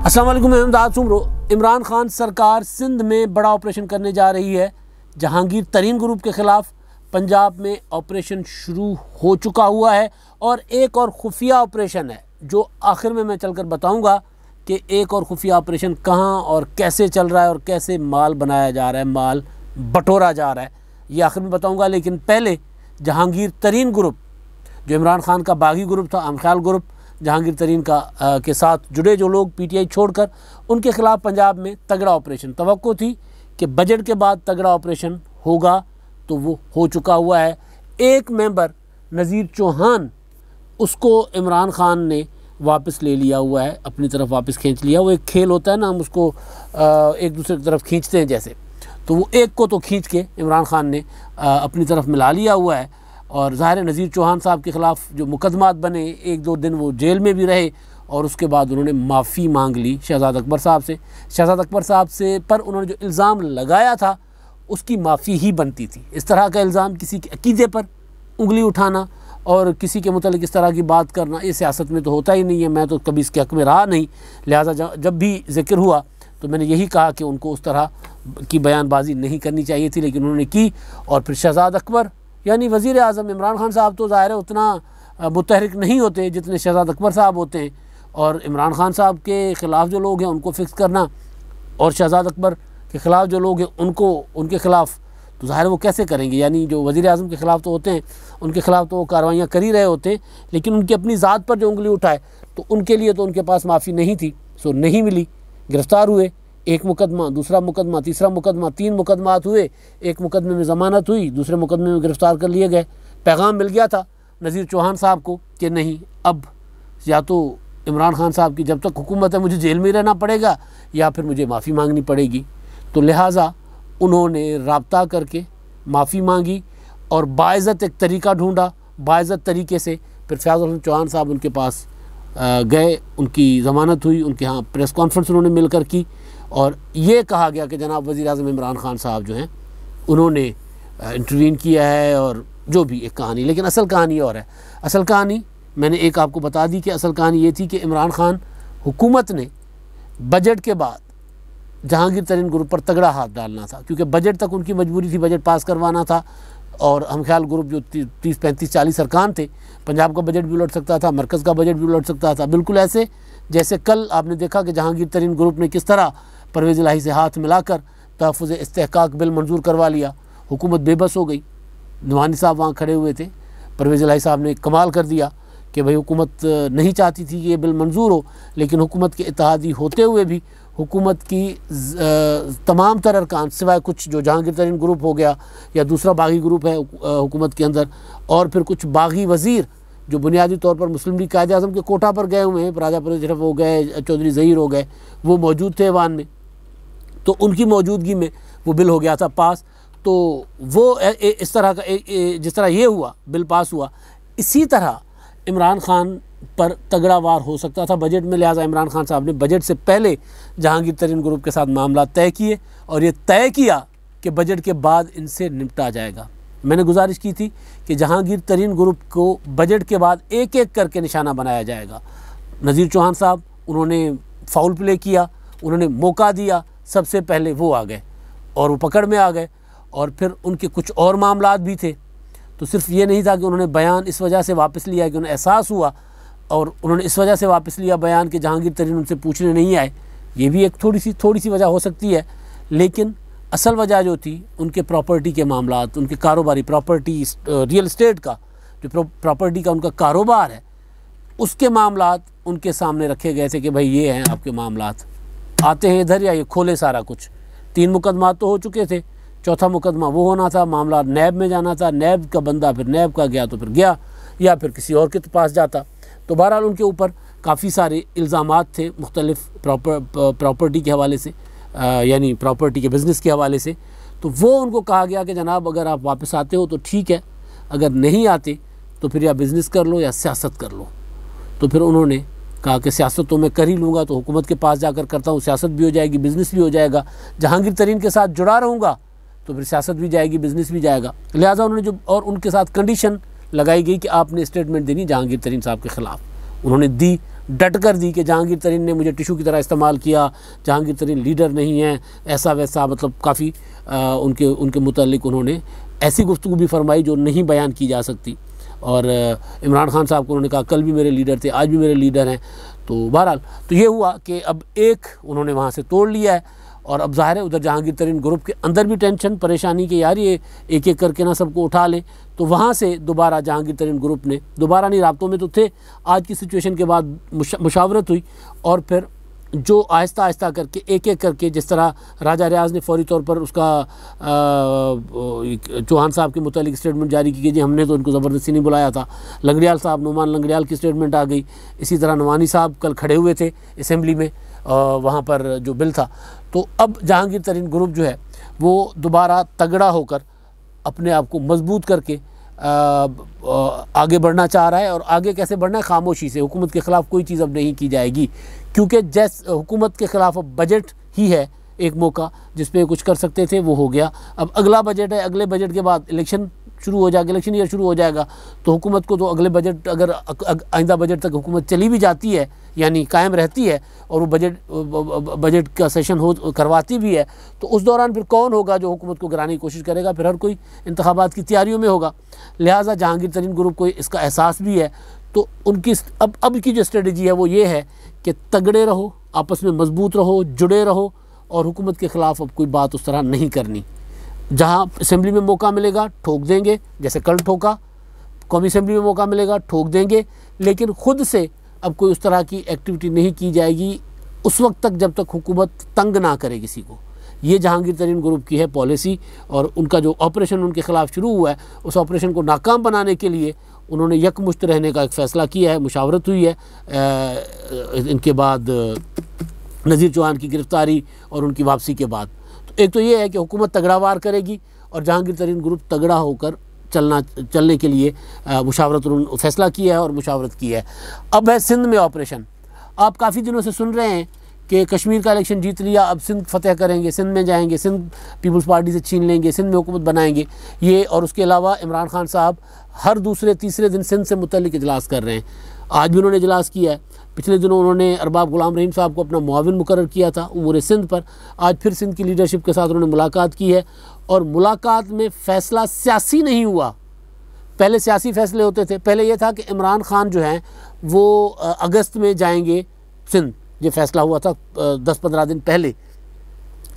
अस्सलाम वालेकुम, मैं इमदाद सुमरो। इमरान खान सरकार सिंध में बड़ा ऑपरेशन करने जा रही है। जहांगीर तरीन ग्रुप के ख़िलाफ़ पंजाब में ऑपरेशन शुरू हो चुका हुआ है और एक और खुफिया ऑपरेशन है जो आखिर में मैं चलकर बताऊंगा कि एक और खुफिया ऑपरेशन कहां और कैसे चल रहा है और कैसे माल बनाया जा रहा है, माल बटोरा जा रहा है, ये आखिर में बताऊंगा। लेकिन पहले जहांगीर तरीन ग्रुप जो इमरान खान का बागी ग्रुप था, अमख्याल ग्रुप, जहांगीर तरीन का के साथ जुड़े जो लोग पीटीआई छोड़कर, उनके ख़िलाफ़ पंजाब में तगड़ा ऑपरेशन, तवक्को थी कि बजट के बाद तगड़ा ऑपरेशन होगा, तो वो हो चुका हुआ है। एक मेंबर नज़ीर चौहान, उसको इमरान खान ने वापस ले लिया हुआ है, अपनी तरफ वापस खींच लिया। वो एक खेल होता है ना, हम उसको एक दूसरे की तरफ खींचते हैं जैसे, तो वो एक को तो खींच के इमरान खान ने अपनी तरफ मिला लिया हुआ है। और ज़ाहिर नज़ीर चौहान साहब के ख़िलाफ़ जो मुकदमात बने, एक दो दिन वो जेल में भी रहे और उसके बाद उन्होंने माफ़ी मांग ली शहजाद अकबर साहब से। शहजाद अकबर साहब से पर उन्होंने जो इल्ज़ाम लगाया था उसकी माफ़ी ही बनती थी। इस तरह का इल्ज़ाम, किसी के अक़ीदे पर उंगली उठाना और किसी के मुतालिक इस तरह की बात करना, ये सियासत में तो होता ही नहीं है। मैं तो कभी इसके हक़ में रहा नहीं, लिहाजा जब भी ज़िक्र हुआ तो मैंने यही कहा कि उनको उस तरह की बयानबाजी नहीं करनी चाहिए थी, लेकिन उन्होंने की। और फिर शहजाद अकबर यानी वज़ीर आज़म इमरान खान साहब तो ज़ाहिर है उतना मुतहरिक नहीं होते जितने शहजाद अकबर साहब होते हैं, और इमरान खान साहब के ख़िलाफ़ जो लोग हैं उनको फ़िक्स करना और शहजाद अकबर के ख़िलाफ़ जो लोग हैं उनको, उनके ख़िलाफ़ तो ज़ाहिर वो कैसे करेंगे। यानी जो वज़ीर आज़म के ख़िलाफ़ तो होते हैं उनके ख़िलाफ़ तो वो कार्रवाइयाँ कर ही रहे होते हैं, लेकिन उनकी अपनी ज़ात पर जो उंगली उठाए तो उनके लिए तो उनके पास माफ़ी नहीं थी, सो नहीं मिली। गिरफ़्तार हुए, एक मुकदमा, दूसरा मुकदमा, तीसरा मुकदमा, 3 मुकदमात हुए। एक मुकदमे में ज़मानत हुई, दूसरे मुकदमे में गिरफ़्तार कर लिए गए। पैगाम मिल गया था नज़ीर चौहान साहब को कि नहीं, अब या तो इमरान खान साहब की जब तक हुकूमत है मुझे जेल में रहना पड़ेगा या फिर मुझे माफ़ी मांगनी पड़ेगी। तो लिहाजा उन्होंने राब्ता करके माफ़ी मांगी और बाइज़्ज़त एक तरीका ढूंढा, बाइज़्ज़त तरीके से फिर फयाज़ हसन चौहान साहब उनके पास गए, उनकी ज़मानत हुई, उनके यहाँ प्रेस कॉन्फ्रेंस उन्होंने मिलकर की और ये कहा गया कि जनाब वज़ीर आज़म इमरान खान साहब जो हैं उन्होंने इंटरवीन किया है और जो भी एक कहानी। लेकिन असल कहानी और है। असल कहानी मैंने एक आपको बता दी कि असल कहानी ये थी कि इमरान खान हुकूमत ने बजट के बाद जहांगीर तरीन ग्रुप पर तगड़ा हाथ डालना था, क्योंकि बजट तक उनकी मजबूरी थी, बजट पास करवाना था। और हमख्याल ग्रुप जो 30, 35, 40 अरकान थे, पंजाब का बजट भी उलट सकता था, मरकज़ का बजट भी उलट सकता था। बिल्कुल ऐसे जैसे कल आपने देखा कि जहांगीर तरीन ग्रुप ने किस तरह परवेज़ इलाही से हाथ मिलाकर तहफ़्फ़ुज़ इस्तेहक़ाक़ बिल मंजूर करवा लिया। हुकूमत बेबस हो गई। नवानी साहब वहाँ खड़े हुए थे, परवेज़ इलाही साहब ने कमाल कर दिया कि भाई हुकूमत नहीं चाहती थी कि ये बिल मंजूर हो, लेकिन हुकूमत के इत्तेहादी होते हुए भी हुकूमत की तमाम तर अरकान सिवाय कुछ जो जहांगीर तरीन ग्रुप हो गया या दूसरा बागी ग्रुप है हुकूमत के अंदर, और फिर कुछ बागी वज़ीर जो बुनियादी तौर पर मुस्लिम लीग कायदे आज़म के कोटा पर गए हुए हैं, राजा परवेज़ अशरफ हो गए, चौधरी ज़हीर हो गए, वो मौजूद थे ऐवान में, तो उनकी मौजूदगी में वो बिल हो गया था पास। तो वो इस तरह का जिस तरह ये हुआ, बिल पास हुआ, इसी तरह इमरान खान पर तगड़ा वार हो सकता था बजट में। लिहाजा इमरान खान साहब ने बजट से पहले जहांगीर तरीन ग्रुप के साथ मामला तय किए और ये तय किया कि बजट के बाद इनसे निपटा जाएगा। मैंने गुजारिश की थी कि जहांगीर तरीन ग्रुप को बजट के बाद एक एक करके निशाना बनाया जाएगा। नज़ीर चौहान साहब, उन्होंने फाउल प्ले किया, उन्होंने मौका दिया, सबसे पहले वो आ गए और वो पकड़ में आ गए। और फिर उनके कुछ और मामलात भी थे, तो सिर्फ ये नहीं था कि उन्होंने बयान इस वजह से वापस लिया कि उन्हें एहसास हुआ और उन्होंने इस वजह से वापस लिया बयान कि जहांगीर तरीन उनसे पूछने नहीं आए। ये भी एक थोड़ी सी वजह हो सकती है, लेकिन असल वजह जो थी उनके प्रॉपर्टी के मामलात, उनके कारोबारी प्रॉपर्टी, रियल इस्टेट का जो प्रॉपर्टी का उनका कारोबार है, उसके मामलात उनके सामने रखे गए थे कि भाई ये हैं आपके मामलात, आते हैं इधर या ये खोले सारा कुछ। 3 मुकदमात तो हो चुके थे, चौथा मुकदमा वो होना था, मामला नैब में जाना था, नैब का बंदा फिर नैब का गया तो फिर गया या फिर किसी और के पास जाता। तो बहरहाल उनके ऊपर काफ़ी सारे इल्ज़ामात थे मुख्तलिफ़ प्रॉपर्टी के हवाले से, यानी प्रॉपर्टी के बिज़नेस के हवाले से। तो वो उनको कहा गया कि जनाब अगर आप वापस आते हो तो ठीक है, अगर नहीं आते तो फिर या बिज़नेस कर लो या सियासत कर लो। तो फिर उन्होंने कहा कि सियासत तो मैं कर ही लूँगा, तो हुकूमत के पास जाकर करता हूँ, सियासत भी हो जाएगी, बिज़नेस भी हो जाएगा, जहांगीर तरीन के साथ जुड़ा रहूँगा तो फिर सियासत भी जाएगी, बिज़नेस भी जाएगा। लिहाजा उन्होंने जो और उनके साथ कंडीशन लगाई गई कि आपने स्टेटमेंट देनी जहांगीर तरीन साहब के ख़िलाफ़, उन्होंने दी। डट कर दी कि जहांगीर तरीन ने मुझे टिशू की तरह इस्तेमाल किया, जहांगीर तरीन लीडर नहीं है, ऐसा वैसा, मतलब काफ़ी उनके मुतालिक उन्होंने ऐसी गुफ्तगू भी फरमाई जो नहीं बयान की जा सकती। और इमरान खान साहब को उन्होंने कहा कल भी मेरे लीडर थे, आज भी मेरे लीडर हैं। तो बहरहाल तो ये हुआ कि अब एक उन्होंने वहाँ से तोड़ लिया है, और अब ज़ाहिर है उधर जहांगीर तरीन ग्रुप के अंदर भी टेंशन परेशानी कि यार ये एक एक करके ना सबको उठा लें। तो वहाँ से दोबारा जहांगीर तरीन ग्रुप ने, दोबारा नहीं, राब्तों में तो थे, आज की सिचुएशन के बाद मुशावरत हुई, और फिर जो आहिस्ता आहिस्ता करके एक एक करके, जिस तरह राजा रियाज ने फौरी तौर पर उसका चौहान साहब के मुतालिक स्टेटमेंट जारी की कि जी हमने तो इनको ज़बरदस्ती नहीं बुलाया था, लंगड़ियाल साहब, नुमान लंगड़ियाल की स्टेटमेंट आ गई। इसी तरह नवानी साहब कल खड़े हुए थे असेंबली में, वहाँ पर जो बिल था। तो अब जहांगीर तरीन ग्रुप जो है वो दोबारा तगड़ा होकर अपने आप को मजबूत करके आगे बढ़ना चाह रहा है। और आगे कैसे बढ़ना है? खामोशी से। हुकूमत के ख़िलाफ़ कोई चीज़ अब नहीं की जाएगी, क्योंकि हुकूमत के ख़िलाफ़ अब बजट ही है एक मौका जिस पे कुछ कर सकते थे, वो हो गया। अब अगला बजट है, अगले बजट के बाद इलेक्शन शुरू हो जाएगा, इलेक्शन ईयर शुरू हो जाएगा। तो हुकूमत को तो अगले बजट, अगर आइंदा बजट तक हुकूमत चली भी जाती है, यानी कायम रहती है, और वो बजट का सेशन करवाती भी है, तो उस दौरान फिर कौन होगा जो हुकूमत को गिराने की कोशिश करेगा? फिर हर कोई इंतखाबात की तैयारियों में होगा। लिहाजा जहांगीर तरीन ग्रुप को इसका एहसास भी है। तो उनकी अब की जो स्ट्रेटजी है वो ये है कि तगड़े रहो, आपस में मजबूत रहो, जुड़े रहो, और हुकूमत के ख़िलाफ़ अब कोई बात उस तरह नहीं करनी। जहाँ असेंबली में मौका मिलेगा ठोक देंगे, जैसे कल ठोका, कौमी असेंबली में मौका मिलेगा ठोक देंगे, लेकिन ख़ुद से अब कोई उस तरह की एक्टिविटी नहीं की जाएगी उस वक्त तक जब तक हुकूमत तंग ना करे किसी को। ये जहांगीर तरीन ग्रुप की है पॉलिसी, और उनका जो ऑपरेशन उनके ख़िलाफ़ शुरू हुआ है, उस ऑपरेशन को नाकाम बनाने के लिए उन्होंने यकमुश्त रहने का एक फ़ैसला किया है। मुशावरत हुई है इनके बाद नज़ीर चौहान की गिरफ़्तारी और उनकी वापसी के बाद। तो एक तो ये है कि हुकूमत तगड़ा वार करेगी, और जहांगीर तरीन ग्रुप तगड़ा होकर चलने के लिए मुशावरत फ़ैसला किया है और मुशावरत की है। अब है सिंध में ऑपरेशन। आप काफ़ी दिनों से सुन रहे हैं कि कश्मीर का इलेक्शन जीत लिया, अब सिंध फतेह करेंगे, सिंध में जाएंगे, सिंध पीपल्स पार्टी से छीन लेंगे, सिंध में हुकूमत बनाएंगे ये। और उसके अलावा इमरान खान साहब हर दूसरे तीसरे दिन सिंध से मुतल्लिक इजलास कर रहे हैं। आज भी उन्होंने इजलास किया है। पिछले दिनों उन्होंने अरबाब गुलाम रहीम साहब को अपना मुआविन मुकर्रर किया था उमूर सिंध पर। आज फिर सिंध की लीडरशिप के साथ उन्होंने मुलाकात की है, और मुलाकात में फ़ैसला सियासी नहीं हुआ। पहले सियासी फ़ैसले होते थे। पहले ये था कि इमरान खान जो हैं वो अगस्त में जाएंगे सिंध, ये फ़ैसला हुआ था 10-15 दिन पहले।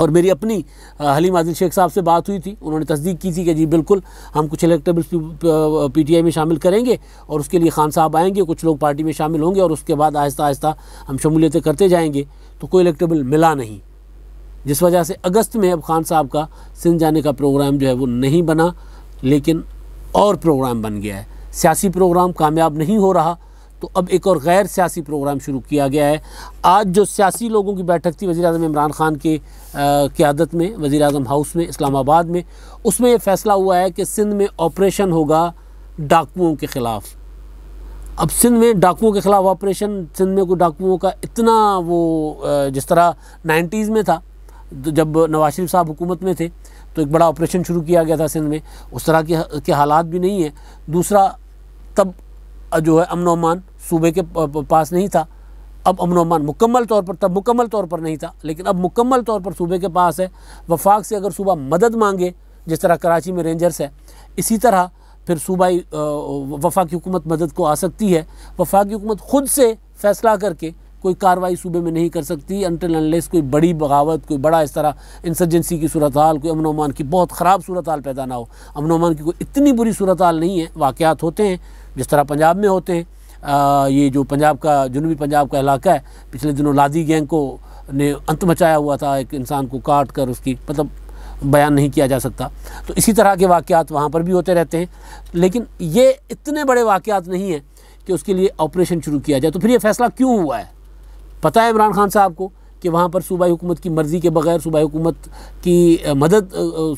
और मेरी अपनी हलीम आदिल शेख साहब से बात हुई थी, उन्होंने तस्दीक की थी कि जी बिल्कुल हम कुछ इलेक्टेबल्स पीटीआई में शामिल करेंगे, और उसके लिए खान साहब आएंगे, कुछ लोग पार्टी में शामिल होंगे, और उसके बाद आहिस्ता आहिस्ता हम शमूलियतें करते जाएंगे। तो कोई इलेक्टेबल मिला नहीं, जिस वजह से अगस्त में अब खान साहब का सिंध जाने का प्रोग्राम जो है वो नहीं बना, लेकिन और प्रोग्राम बन गया है। सियासी प्रोग्राम कामयाब नहीं हो रहा, तो अब एक और गैर सियासी प्रोग्राम शुरू किया गया है। आज जो सियासी लोगों की बैठक थी वज़ीर-ए-आज़म इमरान खान के क़यादत में वज़ीर-ए-आज़म हाउस में इस्लामाबाद में, उसमें ये फ़ैसला हुआ है कि सिंध में ऑपरेशन होगा डाकुओं के ख़िलाफ़। अब सिंध में डाकुओं के ख़िलाफ़ ऑपरेशन, सिंध में कोई डाकुओं का इतना वो जिस तरह 90s में था जब नवाज शरीफ साहब हुकूमत में थे, तो एक बड़ा ऑपरेशन शुरू किया गया था सिंध में, उस तरह के हालात भी नहीं है। दूसरा, तब जो है अमन अमान सूबे के पास नहीं था। अब अमन अमान मुकम्मल तौर पर, तब मुकम्मल तौर पर नहीं था, लेकिन अब मुकम्मल तौर पर सूबे के पास है। वफाक से अगर सूबा मदद मांगे, जिस तरह कराची में रेंजर्स है, इसी तरह फिर सूबाई वफाकी हुकूमत मदद को आ सकती है। वफाकी हुकूमत ख़ुद से फ़ैसला करके कोई कार्रवाई सूबे में नहीं कर सकती अनटिल अनलेस कोई बड़ी बगावत, कोई बड़ा इस तरह इंसर्जेंसी की सूरत हाल, कोई अमन अमान की बहुत ख़राब सूरत हाल पैदा ना हो। अमन अमान की कोई इतनी बुरी सूरत हाल नहीं है, वाक़यात होते हैं जिस तरह पंजाब में होते हैं। ये जो पंजाब का, जनूबी पंजाब का इलाका है, पिछले दिनों लादी गैंग को ने अंत मचाया हुआ था, एक इंसान को काट कर, उसकी मतलब बयान नहीं किया जा सकता। तो इसी तरह के वाक़यात वहाँ पर भी होते रहते हैं, लेकिन ये इतने बड़े वाक़यात नहीं हैं कि उसके लिए ऑपरेशन शुरू किया जाए। तो फिर ये फ़ैसला क्यों हुआ है? पता है इमरान खान साहब को कि वहाँ पर सूबाई हुकूमत की मर्ज़ी के बग़ैर, सूबाई हुकूमत की मदद,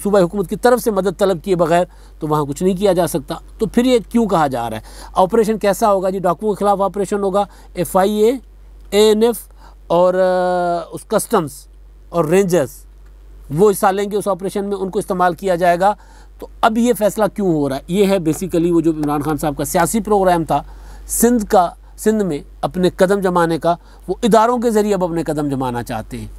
सूबाई हुकूमत की तरफ से मदद तलब किए बग़ैर तो वहाँ कुछ नहीं किया जा सकता। तो फिर ये क्यों कहा जा रहा है? ऑपरेशन कैसा होगा जी? डाकुओं के ख़िलाफ़ ऑपरेशन होगा। FIA, ANF और उस कस्टम्स और रेंजर्स वो हिस्सा लेंगे उस ऑपरेशन में, उनको इस्तेमाल किया जाएगा। तो अब ये फ़ैसला क्यों हो रहा है? ये है बेसिकली वो जो इमरान खान साहब का सियासी प्रोग्राम था सिंध का सिंध में अपने कदम जमाने का, वो इदारों के ज़रिए अब अपने कदम जमाना चाहते हैं।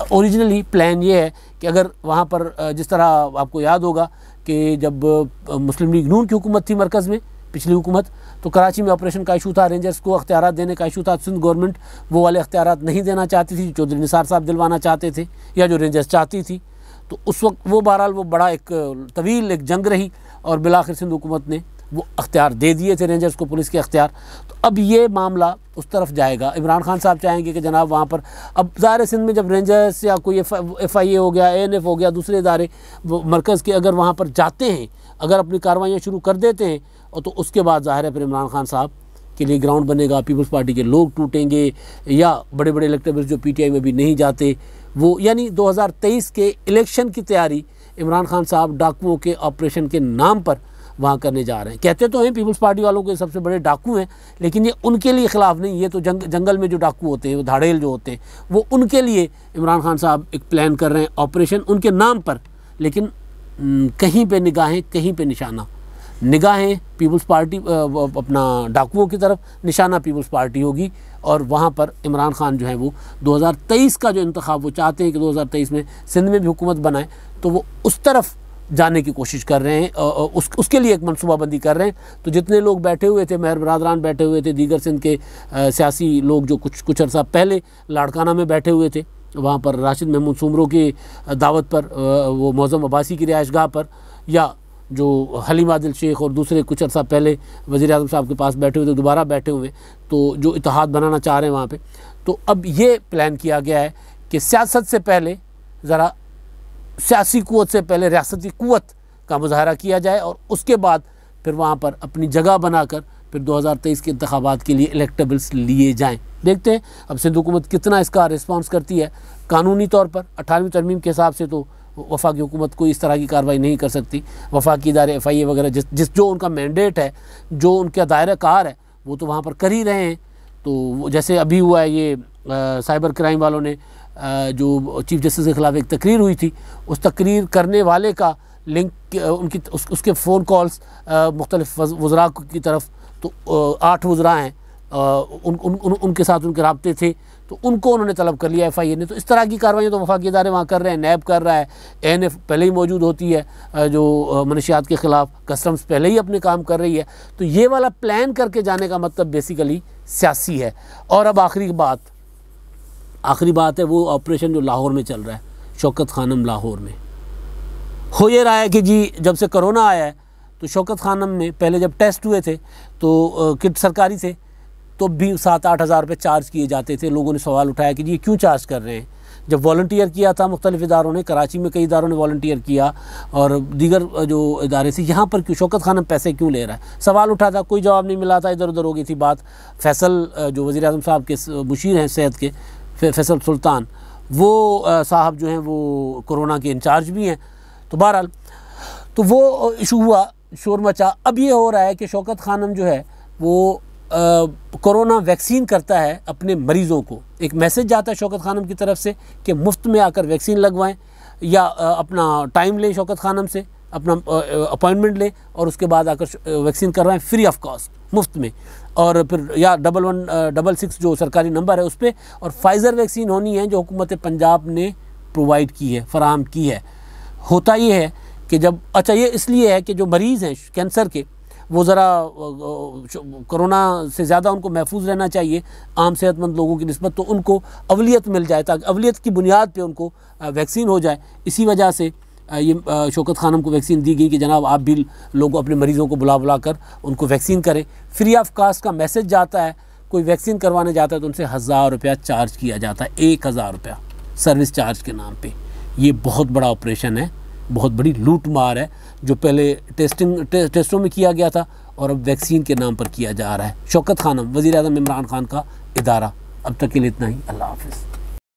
ओरिजिनली प्लान ये है कि अगर वहाँ पर जिस तरह आपको याद होगा कि जब मुस्लिम लीग नून की हुकूमत थी मरकज़ में, पिछली हुकूमत, तो कराची में ऑपरेशन का इशू था, रेंजर्स को अख्तियारात देने का इशू था। सिंध गवर्नमेंट वो वाले अख्तियारात नहीं देना चाहती थी, चौधरी निसार साहब दिलवाना चाहते थे या जो रेंजर्स चाहती थी। तो उस वक्त वो बहरहाल वो बड़ा एक तवील एक जंग रही और बिलाखिर सिंध हुकूमत ने वो अख्तियार दे दिए थे रेंजर्स को, पुलिस के अख्तियार। तो अब ये मामला उस तरफ जाएगा। इमरान खान साहब चाहेंगे कि जनाब वहाँ पर अब ज़ाहिर सिंध में जब रेंजर्स या कोई FIA हो गया, ANF हो गया, दूसरे इदारे मरकज़ के अगर वहाँ पर जाते हैं, अगर अपनी कार्रवाइयाँ शुरू कर देते हैं, और तो उसके बाद ज़ाहिर है फिर इमरान खान साहब के लिए ग्राउंड बनेगा, पीपल्स पार्टी के लोग टूटेंगे, या बड़े बड़े इलेक्टेबल्स जो PTI में भी नहीं जाते वो, यानी 2023 के इलेक्शन की तैयारी इमरान खान साहब डाकुओं के ऑपरेशन के नाम पर वहाँ करने जा रहे हैं। कहते तो हैं पीपल्स पार्टी वालों के सबसे बड़े डाकू हैं, लेकिन ये उनके लिए ख़िलाफ़ नहीं, ये तो जंगल में जो डाकू होते हैं, वो धाड़ेल जो होते हैं, वो उनके लिए इमरान खान साहब एक प्लान कर रहे हैं ऑपरेशन उनके नाम पर। लेकिन कहीं पे निगाहें, कहीं पे निशाना, निगाहें पीपल्स पार्टी अपना डाकुओं की तरफ, निशाना पीपल्स पार्टी होगी। और वहाँ पर इमरान खान जो है वो 2023 का जो इंतखाब वो चाहते हैं कि 2023 में सिंध में भी हुकूमत बनाए, तो वो उस तरफ जाने की कोशिश कर रहे हैं, उसके लिए एक मनसूबाबंदी कर रहे हैं। तो जितने लोग बैठे हुए थे, मेहर बरादरान बैठे हुए थे, दीगर सिंध के सियासी लोग जो कुछ अर्सा पहले लाड़काना में बैठे हुए थे, वहाँ पर राशिद महमूद सुमरो की दावत पर, वो मौज़म अब्बासी की रिहाइशगाह पर, या जो हलीम आदिल शेख और दूसरे कुछ अर्सा पहले वज़ीर आज़म साहब के पास बैठे हुए थे, दोबारा बैठे हुए, तो जो इत्तेहाद बनाना चाह रहे हैं वहाँ पे। तो अब ये प्लान किया गया है कि सियासत से पहले ज़रा सियासी क़ुव्वत से पहले रियासती क़ुव्वत का मुज़ाहरा किया जाए, और उसके बाद फिर वहाँ पर अपनी जगह बनाकर फिर 2023 के इंतखाबात के लिए इलेक्टेबल्स लिए जाएँ। देखते हैं अब सिंध हुकूमत कितना इसका रिस्पॉन्स करती है। कानूनी तौर पर 18वीं तरमीम के हिसाब से तो वफाकी हुकूमत कोई इस तरह की कार्रवाई नहीं कर सकती। वफाकी इदारे FIA वगैरह जिस जो उनका मैंडेट है, जो उनका दायरा कार है, वो तो वहाँ पर कर ही रहे हैं। तो जैसे अभी हुआ है ये साइबर क्राइम वालों ने जो चीफ जस्टिस के ख़िलाफ़ एक तकरीर हुई थी, उस तकरीर करने वाले का लिंक उनकी उसके फ़ोन कॉल्स मुख्तलिफ वज़रा की तरफ, तो 8 वज़रा हैं, उनके साथ उनके राब्ते थे, तो उनको उन्होंने तलब कर लिया FIA ने। तो इस तरह की कार्रवाई तो वफाकी इदारे वहाँ कर रहे हैं, नैब कर रहा है, ANF पहले ही मौजूद होती है, जो मनशियात के ख़िलाफ़ कस्टम्स पहले ही अपने काम कर रही है। तो ये वाला प्लान करके जाने का मतलब बेसिकली सियासी है। और अब आखिरी बात है वो ऑपरेशन जो लाहौर में चल रहा है, शौकत खानम लाहौर में। हो ये रहा है कि जी जब से कोरोना आया है तो शौकत खानम में पहले जब टेस्ट हुए थे तो किट सरकारी थे, तो भी 7-8 हज़ार रुपये चार्ज किए जाते थे। लोगों ने सवाल उठाया कि जी क्यों चार्ज कर रहे हैं। जब वॉलंटियर किया था मुख्तलिफ इदारों ने, कराची में कई इदारों ने वॉलंटियर किया और दीगर जो इदारे से, यहाँ पर क्यों शौकत खानम पैसे क्यों ले रहा है, सवाल उठा था, कोई जवाब नहीं मिला था, इधर उधर हो गई थी बात। फैसल जो वज़ीर आज़म साहब के मुशीर हैं सेहत के, फैसल सुल्तान, वो साहब जो हैं वो कोरोना के इंचार्ज भी हैं। तो बहरहाल तो वो इशू हुआ, शोर मचा। अब ये हो रहा है कि शौकत खानम जो है वो कोरोना वैक्सीन करता है अपने मरीज़ों को। एक मैसेज जाता है शौकत खानम की तरफ से कि मुफ्त में आकर वैक्सीन लगवाएं, या अपना टाइम लें शौकत खानम से, अपना अपॉइंटमेंट लें और उसके बाद आकर वैक्सीन करवाएं फ्री ऑफ कॉस्ट, मुफ्त में। और फिर या 1166 जो सरकारी नंबर है उस पर, और फाइज़र वैक्सीन होनी है जो हुकूमत पंजाब ने प्रोवाइड की है, फराहम की है। होता ये है कि जब ये इसलिए है कि जो मरीज़ हैं कैंसर के, वो ज़रा कोरोना से ज़्यादा उनको महफूज रहना चाहिए आम सेहतमंद लोगों की निस्बत, तो उनको अवलियत मिल जाए, ताकि अवलियत की बुनियाद पे उनको वैक्सीन हो जाए। इसी वजह से ये शौकत खानम को वैक्सीन दी गई कि जनाब आप भी लोग अपने मरीज़ों को बुला कर उनको वैक्सीन करें। फ्री ऑफ कास्ट का मैसेज जाता है, कोई वैक्सीन करवाने जाता है तो उनसे 1000 रुपया चार्ज किया जाता है, 1000 रुपया सर्विस चार्ज के नाम पे। ये बहुत बड़ा ऑपरेशन है, बहुत बड़ी लूट मार है, जो पहले टेस्टों में किया गया था और अब वैक्सीन के नाम पर किया जा रहा है। शौकत खानम वज़ीर आज़म इमरान खान का इदारा। अब तक के लिए इतना ही। अल्लाह हाफ़िज़।